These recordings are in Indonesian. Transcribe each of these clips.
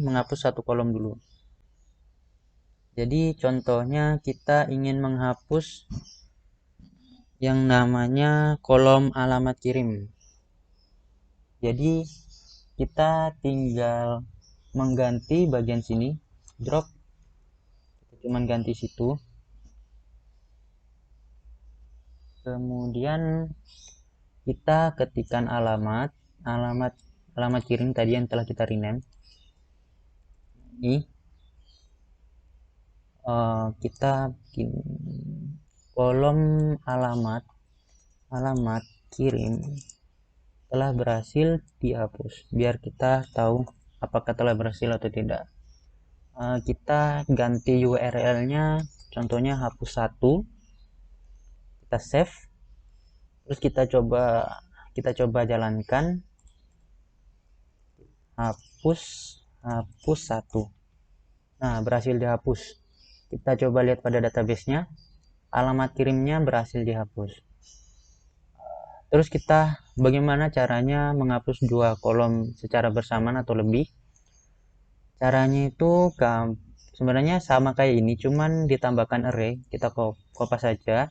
menghapus satu kolom dulu. Jadi contohnya kita ingin menghapus yang namanya kolom alamat kirim. Jadi kita tinggal mengganti bagian sini, drop, kita cuma ganti situ. Kemudian kita ketikkan alamat kirim tadi yang telah kita rename. Ini kita bikin kolom alamat kirim telah berhasil dihapus, biar kita tahu apakah telah berhasil atau tidak. Kita ganti URL-nya, contohnya hapus 1, kita save, terus kita coba jalankan, hapus 1. Nah, berhasil dihapus. Kita coba lihat pada database-nya, alamat kirimnya berhasil dihapus. Terus kita bagaimana caranya menghapus 2 kolom secara bersamaan atau lebih? Caranya itu sebenarnya sama kayak ini, cuman ditambahkan array. Kita kopas saja.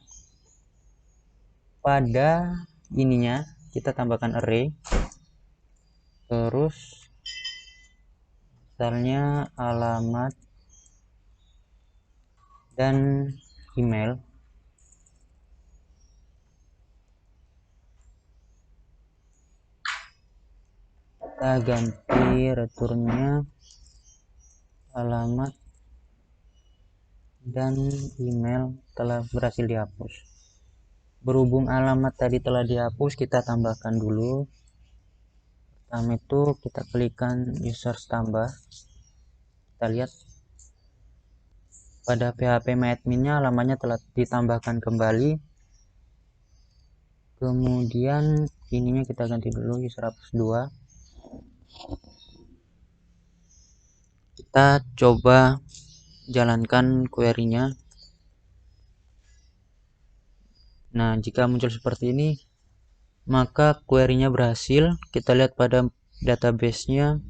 Pada ininya kita tambahkan array. Terus misalnya alamat dan email. Kita ganti returnnya alamat dan email telah berhasil dihapus. Berhubung alamat tadi telah dihapus, kita tambahkan dulu. Pertama itu kita klikkan users tambah. Kita lihat pada php-my-admin-nya alamatnya telah ditambahkan kembali. Kemudian ininya kita ganti dulu user hapus 2. Kita coba jalankan query-nya. Nah, jika muncul seperti ini, maka query-nya berhasil. Kita lihat pada database-nya,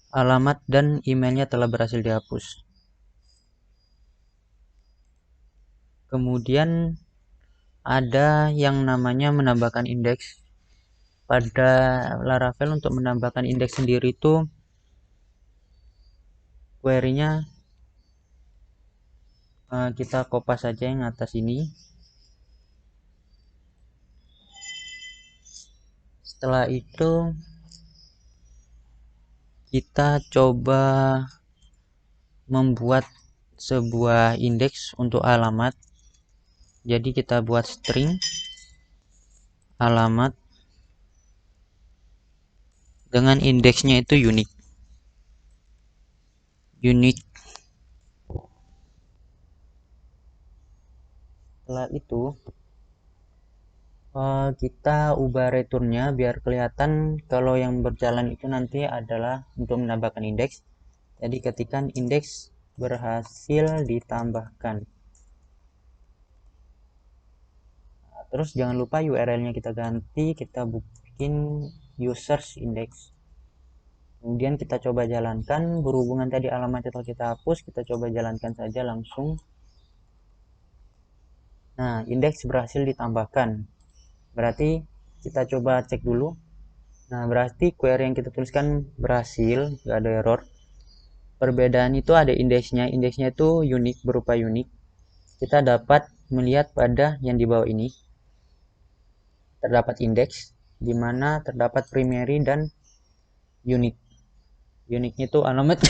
alamat dan emailnya telah berhasil dihapus. Kemudian ada yang namanya menambahkan indeks. Pada Laravel untuk menambahkan indeks sendiri itu query-nya kita kopas saja yang atas ini. Setelah itu kita coba membuat sebuah indeks untuk alamat. Jadi kita buat string alamat dengan indeksnya itu unique. Setelah itu kita ubah returnnya biar kelihatan kalau yang berjalan itu nanti adalah untuk menambahkan indeks. Jadi ketikkan indeks berhasil ditambahkan. Terus jangan lupa URL-nya kita ganti, kita bikin users index. Kemudian kita coba jalankan, berhubungan tadi alamatnya telah kita hapus, kita coba jalankan saja langsung. Nah, indeks berhasil ditambahkan. Berarti kita coba cek dulu. Nah, berarti query yang kita tuliskan berhasil, nggak ada error. Perbedaan itu ada indeksnya itu unik, berupa unik. Kita dapat melihat pada yang di bawah ini. Terdapat indeks, di mana terdapat primary dan unique. Unique itu alamat.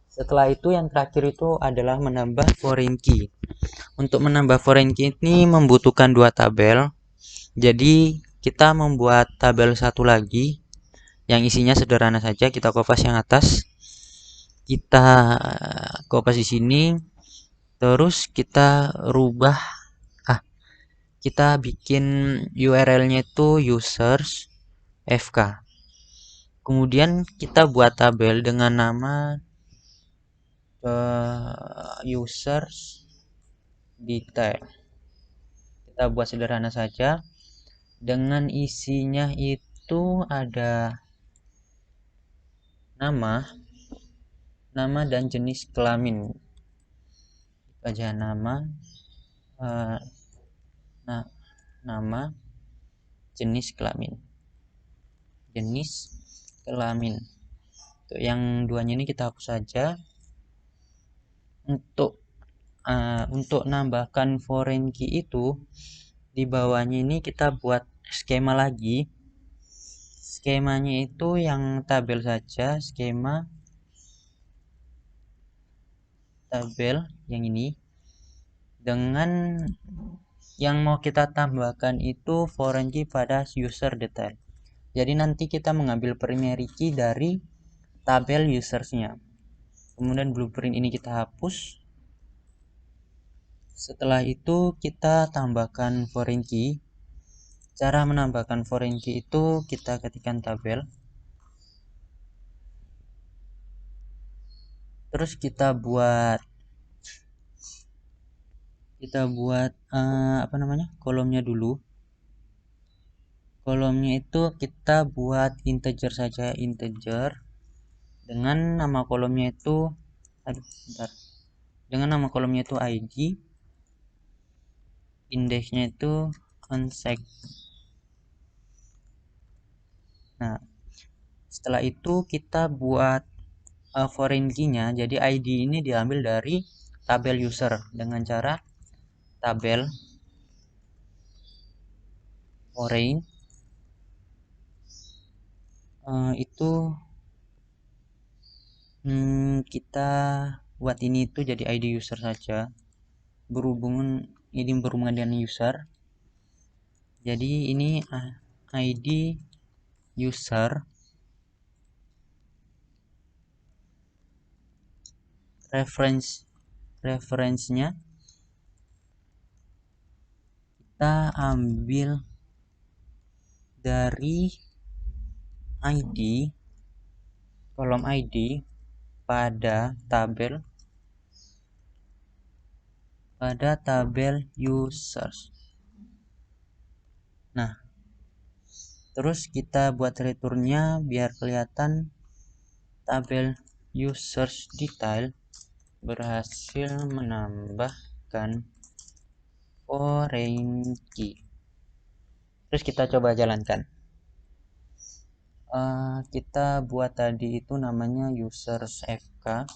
Setelah itu yang terakhir itu adalah menambah foreign key. Untuk menambah foreign key ini membutuhkan 2 tabel. Jadi kita membuat tabel satu lagi yang isinya sederhana saja. Kita kopas yang atas. Kita kopas di sini. Terus kita rubah kita bikin URL-nya itu users fk. Kemudian kita buat tabel dengan nama users detail. Kita buat sederhana saja. dengan isinya itu ada nama dan jenis kelamin aja. eh, nah, nama jenis kelamin untuk yang duanya ini kita hapus saja. Untuk nambahkan foreign key itu di bawahnya ini kita buat skema lagi. Skemanya itu yang tabel saja, tabel yang ini, dengan yang mau kita tambahkan itu foreign key pada user detail. Jadi nanti kita mengambil primary key dari tabel usersnya, kemudian blueprint ini kita hapus. Setelah itu kita tambahkan foreign key. Cara menambahkan foreign key itu kita ketikkan tabel, terus kita buat kolomnya dulu. Kolomnya itu kita buat integer saja, integer, dengan nama kolomnya itu ID, indeksnya itu uncheck. Nah, setelah itu kita buat foreign key-nya. Jadi ID ini diambil dari tabel user dengan cara tabel foreign itu kita buat ini itu jadi ID user saja, berhubungan dengan user. Jadi ini ID user reference-nya kita ambil dari kolom ID pada tabel users. Nah, terus kita buat returnnya biar kelihatan tabel users detail berhasil menambahkan foreign key. Terus kita coba jalankan. Kita buat tadi itu namanya users fk,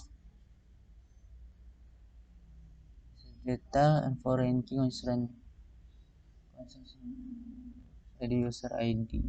detail and foreign key constraint jadi user ID.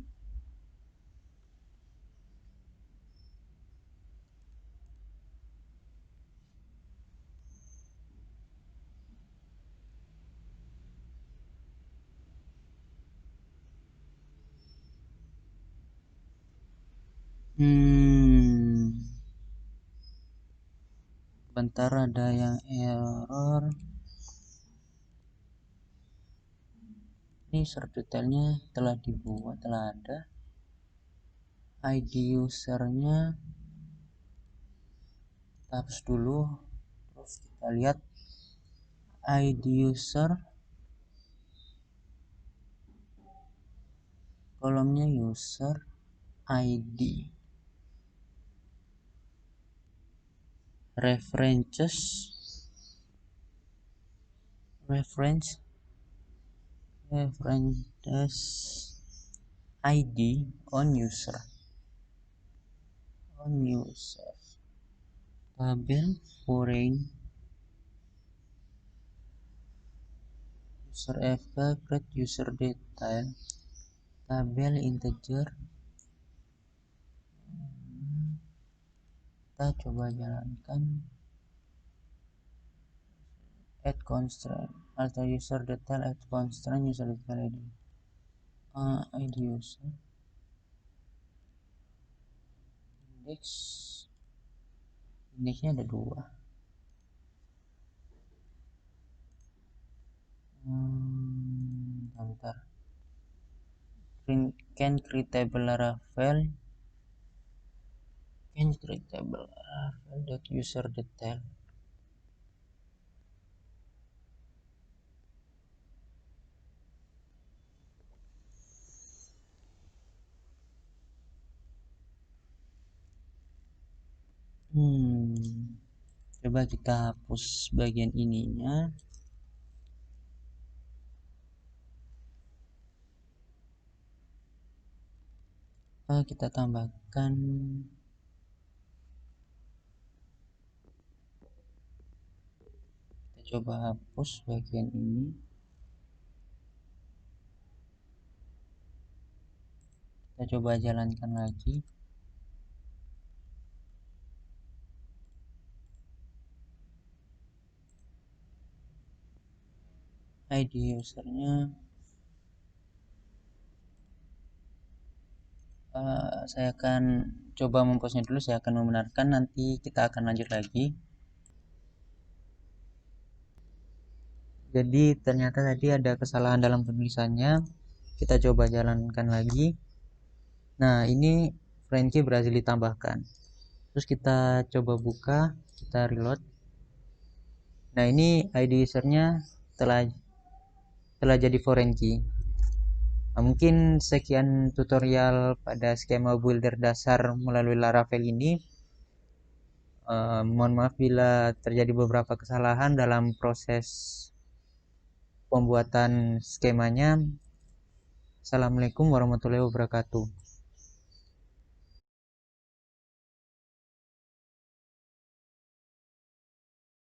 Bentar, ada yang error. Ini user detailnya telah ada. ID usernya hapus dulu. Terus kita lihat ID user, kolomnya user ID, reference ID on user, tabel foreign user fk create user detail, tabel integer. Kita coba jalankan. Add constraint alter user detail, add constraint user detail ID, ID user, indeksnya ada 2. Bentar. Can create table Laravel dot user detail. Coba kita hapus bagian ininya. Kita tambahkan kita coba hapus bagian ini. Kita coba jalankan lagi. ID usernya saya akan coba memposnya dulu, saya akan membenarkan, nanti kita akan lanjut lagi. Jadi ternyata tadi ada kesalahan dalam penulisannya, kita coba jalankan lagi. Nah, ini Frankie berhasil ditambahkan. Terus kita coba buka, kita reload. Nah, ini ID usernya telah jadi foreign key. Nah, mungkin sekian tutorial pada skema builder dasar melalui Laravel ini. Mohon maaf bila terjadi beberapa kesalahan dalam proses pembuatan skemanya. Assalamualaikum warahmatullahi wabarakatuh.